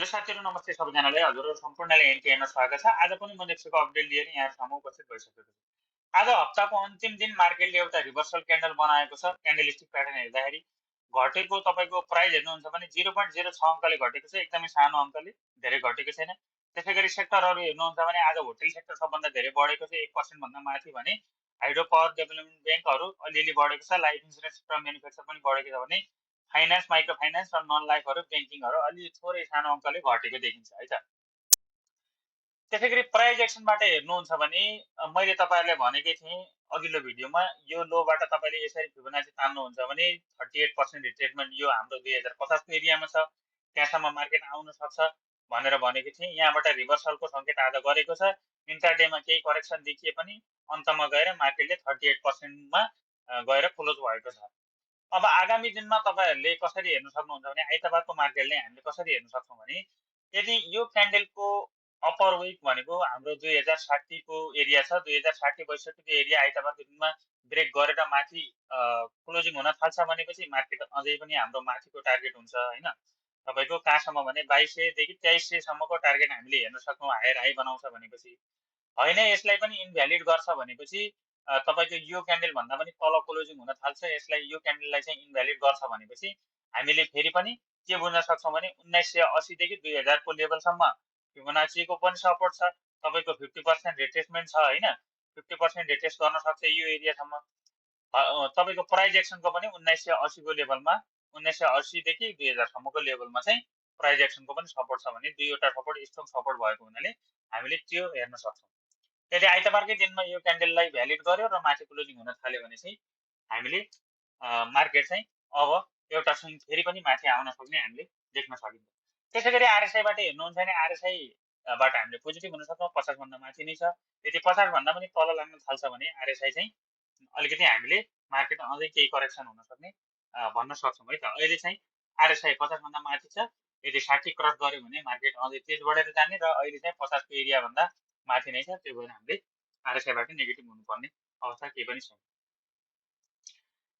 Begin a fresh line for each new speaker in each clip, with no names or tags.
साथीहरु नमस्ते सबैजनालाई हजुरहरु सम्पूर्णलाई एनकेएनमा स्वागत छ। आज पनि म नेप्सेको अपडेट लिएर यहाँहरुसम्म उपस्थित भइसकेको छु। आज हप्ताको अन्तिम दिन मार्केटले एउटा रिभर्सल क्यान्डल बनाएको छ। क्यान्डलस्टिक प्याटर्न हेर्दाखेरि घटेको तपाईको प्राइस हेर्नुहुन्छ भने 0.06 अंकले घटेको छ, एकदमै सानो अंकले, धेरै घटेको छैन। त्यसैगरी सेक्टरहरु हेर्नुहुन्छ भने आज होटल सेक्टर सबभन्दा धेरै बढेको छ, 1% भन्दा माथि भने हाइड्रो पावर डेभलपमेन्ट बैंकहरु अलिअलि बढेको छ, लाइफ इन्स्योरेन्स र म्यानुफ्याक्चर पनि बढेको छ भने फाइनान्स, माइक्रो फाइनान्स र नन लाइफहरु बैंकिङहरु अलि थोरै सानो अंकले घटेको देखिन्छ है त। त्यसैगरी प्राइस एक्सनबाट हेर्नुहुन्छ भने मैले तपाईहरुलाई भनेकै थिएँ अघिल्लो भिडियोमा, यो लोबाट तपाईले यसरी फिबोनाची तान्नुहुन्छ भने 38% रिट्रेसमेन्ट यो हाम्रो 2050 को एरियामा छ, त्यहाँसम्म मार्केट आउन सक्छ भनेर भनेको थिएँ। यहाँबाट रिभर्सलको संकेत आज गरेको छ। इन्ट्राडेमा केही करेक्सन देखिए पनि अन्तमा गएर मार्केटले 38% मा गएर क्लोज भएको छ। अब आगामी दिनमा तपाईहरुले कसरी हेर्न सक्नुहुन्छ भने आइतबारको मार्केटले हामीले कसरी हेर्न सक्छौं भने यदि यो क्यान्डलको अप्पर विक भनेको हाम्रो 2060 को एरिया छ, 2060-62 को एरिया आइतबारको दिनमा ब्रेक गरेर माथि क्लोजिङ हुन थाल्छ भनेपछि मार्केट अझै पनि हाम्रो माथिको टार्गेट हुन्छ हैन। तपाईको कहाँसम्म भने 2200 देखि 2300 सम्मको टार्गेट हामीले हेर्न सक्छौं। हायर हाई बनाउँछ भनेपछि हैन, यसलाई पनि इनभ्यालिड गर्छ भनेपछि तपाईको यो क्यान्डल भन्दा पनि तल क्लोजिङ हुन थाल्छ, यसलाई यो क्यान्डललाई चाहिँ इनभ्यालिड गर्छ भनेपछि हामीले फेरि पनि के बुझ्न सक्छौं भने 1980 देखि 2000 को लेभलसम्म फिबोनाचीको पनि सपोर्ट छ। तपाईको 50% रिट्रेसमेन्ट छ हैन, 50% रिट्रेस गर्न सक्छ यो एरियासम्म। तपाईको प्राइस एक्सनको पनि 1980 को लेभलमा 1980 देखि 2000 सम्मको लेभलमा चाहिँ प्राइस एक्सनको पनि सपोर्ट छ भने दुईवटा सपोर्ट स्ट्रङ सपोर्ट भएको हुनाले हामीले त्यो हेर्न सक्छौं। यदि आइतबारकै दिनमा यो क्यान्डललाई भ्यालिड गर्यो र माथि क्लोजिङ हुन थाल्यो भने चाहिँ हामीले मार्केट चाहिँ अब एउटा स्विङ फेरि पनि माथि आउन सक्ने हामीले देख्न सकिन्छ। त्यसैगरी आरएसआईबाट हेर्नुहुन्छ भने आरएसआई बाट हामीले पोजिटिभ हुन सक्छौं, 50 भन्दा माथि नै छ। यदि 50 भन्दा पनि तल लाग्न थाल्छ भने आरएसआई चाहिँ अलिकति हामीले मार्केट अझै केही करेक्सन हुन सक्ने भन्न सक्छौं है त। अहिले चाहिँ आरएसआई 50 भन्दा माथि छ। यदि 60 क्रस गर्यो भने मार्केट अझै तेज बढेर जाने र अहिले चाहिँ 50 को एरिया भन्दा माथि नै छ। त्यो भएर हामीले आरएसआईबाट नेगेटिभ हुनुपर्ने अवस्था केही पनि छैन।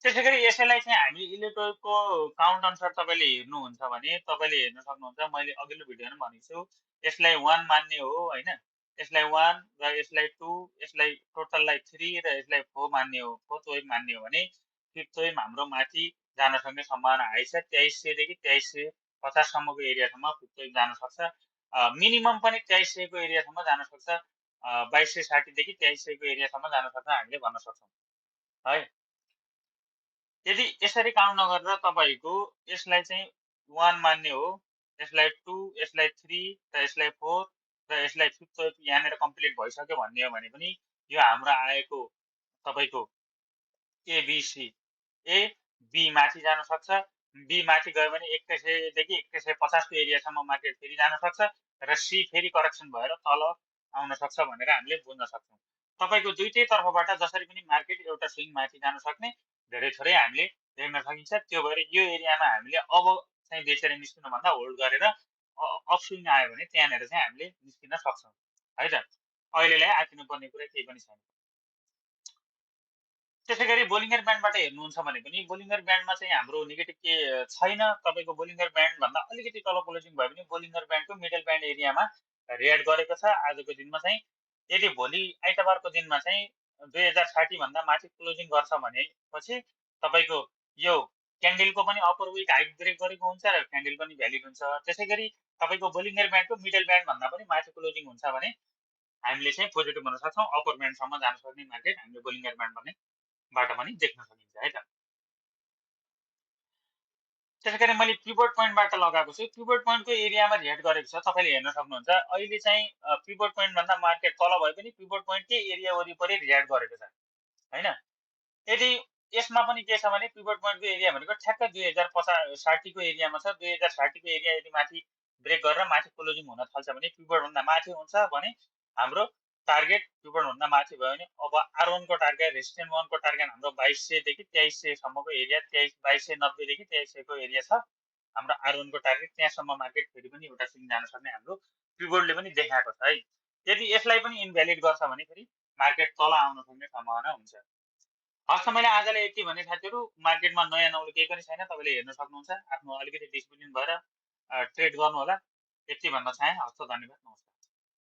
त्यसैगरी यसैलाई चाहिँ हामी इलेक्ट्रोको काउन्ट अनुसार तपाईले हेर्नुहुन्छ भने तपाईले हेर्न सक्नुहुन्छ, मैले अघिल्लो भिडियोमा भनेको छु, यसलाई 1 मान्ने हो हैन, यसलाई 1 र यसलाई 2, यसलाई टोटललाई 3 र यसलाई 4 मान्ने हो, फोर्थ वेभ मान्ने हो भने फिफ्थ वेभ हाम्रो माथि जान सक्ने सम्भावना हाई छ। 2300 देखि 2350 सम्मको एरियासम्म फिफ्थ वेभ जान सक्छ। मिनिमम पनि 2300 को एरियासम्म जान सक्छ। 2260 देखि 2300 को एरियासम्म जान सक्छ हामीले भन्न सक्छौं है। यदि यसरी काउन्ट नगरेर तपाईको यसलाई चाहिँ 1 मान्ने हो, यसलाई 2, यसलाई 3 र यसलाई 4 र यसलाई फिफ्थ वेभ यहाँनिर कम्प्लिट भइसक्यो भन्ने हो भने पनि यो हाम्रो आएको तपाईको एबीसी ए बी माथि जान सक्छ। बी माथि गयो भने 2100 देखि 2150 को एरियासम्म मार्केट फेरि जान सक्छ र सी फेरि करेक्सन भएर तल आउन सक्छ भनेर हामीले बुझ्न सक्छौं। तपाईको दुईटै तर्फबाट जसरी पनि मार्केट एउटा स्विङ माथि जान सक्ने धेरै थोरै हामीले देख्न सकिन्छ। त्यो भएर यो एरियामा हामीले अब चाहिँ बेचेर निस्किनु भन्दा होल्ड गरेर अपस्विङ आयो भने त्यहाँनिर चाहिँ हामीले निस्किन सक्छौं है त। अहिलेलाई आतिनु पर्ने कुरा केही पनि छैन। त्यसैगरी बोलिङ्गर ब्यान्डबाट हेर्नुहुन्छ भने पनि बोलिङ्गर ब्यान्डमा चाहिँ हाम्रो नेगेटिभ के छैन। तपाईको बोलिङ्गर ब्यान्ड भन्दा अलिकति तल क्लोजिङ भयो भने बोलिङ्गर ब्यान्डको मिडल ब्यान्ड एरियामा रिएक्ट गरेको छ आजको दिनमा चाहिँ। यदि भोलि आइतबारको दिनमा चाहिँ 2060 भन्दा माथि क्लोजिङ गर्छ भनेपछि तपाईको यो क्यान्डलको पनि अप्पर विक हाई ब्रेक गरेको हुन्छ र क्यान्डल पनि भ्यालिड हुन्छ। त्यसैगरी तपाईको बोलिङ्गर ब्यान्डको मिडल ब्यान्ड भन्दा पनि माथि क्लोजिङ हुन्छ भने हामीले चाहिँ पोजिटिभ हुन सक्छौं। अप्पर ब्यान्डसम्म जान सक्ने मार्केट हामीले बोलिङ्गर ब्यान्ड भन्नेबाट पनि देख्न सकिन्छ है त। त्यसैगरी मैले पिभट पोइन्टबाट लगाएको छु। पिभट पोइन्टको एरियामा रिएक्ट गरेको छ, तपाईले हेर्न सक्नुहुन्छ। अहिले चाहिँ पिभट पोइन्ट भन्दा मार्केट तल भए पनि पिभट पोइन्टकै एरिया वरिपरि रिएक्ट गरेको छ हैन। यदि यसमा पनि के छ भने पिभट पोइन्टको एरिया भनेको ठ्याक्क 2060 को एरियामा छ। 2060 को एरिया यदि माथि ब्रेक गरेर माथि क्लोजिङ हुन थाल्छ भने पिभट भन्दा माथि हुन्छ भने हाम्रो टार्गेट पिभट भन्दा माथि भयो भने अब R1 को टार्गेट, रेजिस्टेन्स 1 को टार्गेट हाम्रो 2200 देखि 2300 सम्मको एरिया, 2290 देखि 2300 को एरिया छ हाम्रो R1 को टार्गेट। त्यहाँसम्म मार्केट फेरि पनि एउटा स्विङ जान सक्ने हाम्रो पिभटले पनि देखाएको छ है। यदि यसलाई पनि इनभ्यालिड गर्छ भने फेरि मार्केट तल आउन सक्ने सम्भावना हुन्छ। हस्, मैले आजलाई यति भने साथीहरु। मार्केटमा नयाँ नौलो केही पनि छैन, तपाईले हेर्न सक्नुहुन्छ। आफ्नो अलिकति डिसिप्लिन भएर ट्रेड गर्नु होला। यति भन्न चाहे। हस् त, धन्यवाद, नमस्कार।